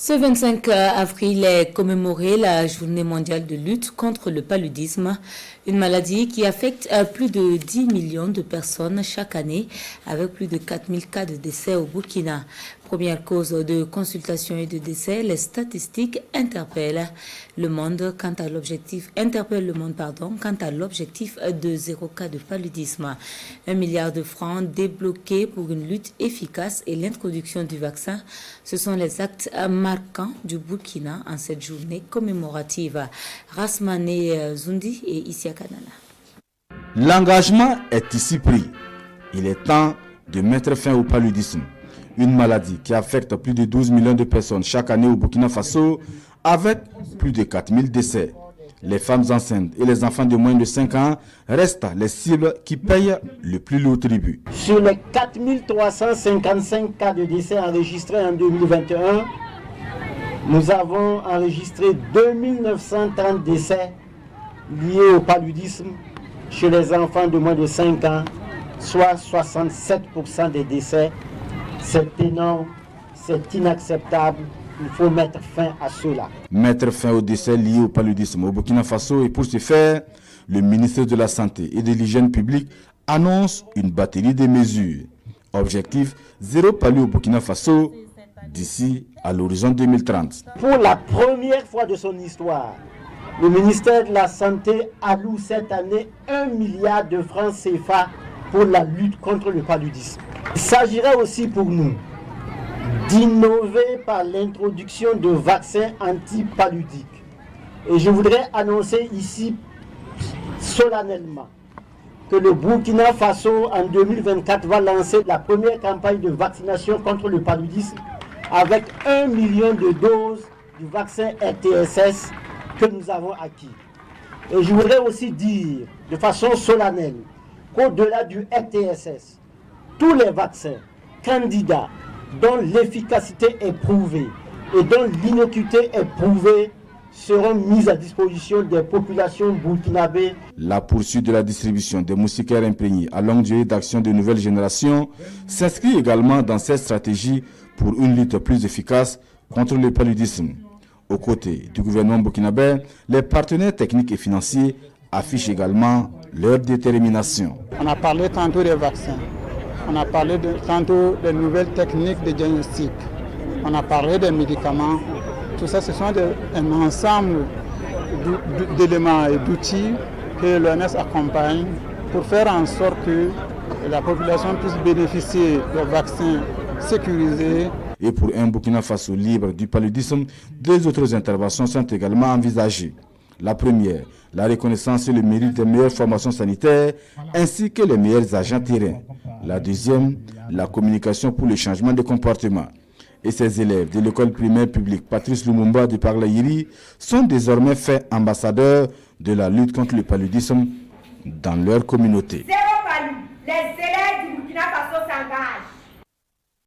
Ce 25 avril est commémorée la journée mondiale de lutte contre le paludisme, une maladie qui affecte plus de 10 millions de personnes chaque année, avec plus de 4000 cas de décès au Burkina. Première cause de consultation et de décès, les statistiques interpellent le monde quant à l'objectif de 0 cas de paludisme. 1 milliard de francs débloqués pour une lutte efficace et l'introduction du vaccin. Ce sont les actes marquants du Burkina en cette journée commémorative. Rasmane Zundi et Isia Kanana. L'engagement est ici pris. Il est temps de mettre fin au paludisme, une maladie qui affecte plus de 12 millions de personnes chaque année au Burkina Faso, avec plus de 4000 décès. Les femmes enceintes et les enfants de moins de 5 ans restent les cibles qui payent le plus lourd tribut. Sur les 4355 cas de décès enregistrés en 2021, nous avons enregistré 2930 décès liés au paludisme chez les enfants de moins de 5 ans, soit 67% des décès. C'est énorme, c'est inacceptable. Il faut mettre fin à cela. Mettre fin aux décès liés au paludisme au Burkina Faso, et pour ce faire, le ministère de la Santé et de l'Hygiène publique annonce une batterie de mesures. Objectif, 0 palu au Burkina Faso d'ici à l'horizon 2030. Pour la première fois de son histoire, le ministère de la Santé alloue cette année 1 milliard de francs CFA pour la lutte contre le paludisme. Il s'agira aussi pour nous d'innover par l'introduction de vaccins antipaludiques. Et je voudrais annoncer ici solennellement que le Burkina Faso en 2024 va lancer la première campagne de vaccination contre le paludisme avec 1 million de doses du vaccin RTSS que nous avons acquis. Et je voudrais aussi dire de façon solennelle qu'au-delà du RTSS, tous les vaccins candidats dont l'efficacité est prouvée et dont l'innocuité est prouvée seront mis à disposition des populations burkinabées. La poursuite de la distribution des moustiquaires imprégnés à longue durée d'action de nouvelle génération s'inscrit également dans cette stratégie pour une lutte plus efficace contre le paludisme. Aux côtés du gouvernement burkinabé, les partenaires techniques et financiers affichent également leur détermination. On a parlé tantôt des vaccins, on a parlé tantôt des nouvelles techniques de diagnostic, on a parlé des médicaments. Tout ça, ce sont un ensemble d'éléments et d'outils que l'OMS accompagne pour faire en sorte que la population puisse bénéficier de vaccins sécurisés. Et pour un Burkina Faso libre du paludisme, 2 autres interventions sont également envisagées. La première, la reconnaissance et le mérite des meilleures formations sanitaires ainsi que les meilleurs agents terrain. La deuxième, la communication pour le changement de comportement. Et ces élèves de l'école primaire publique Patrice Lumumba de Parlayiri sont désormais faits ambassadeurs de la lutte contre le paludisme dans leur communauté. Zéro palu, les élèves du Burkina Faso s'engagent.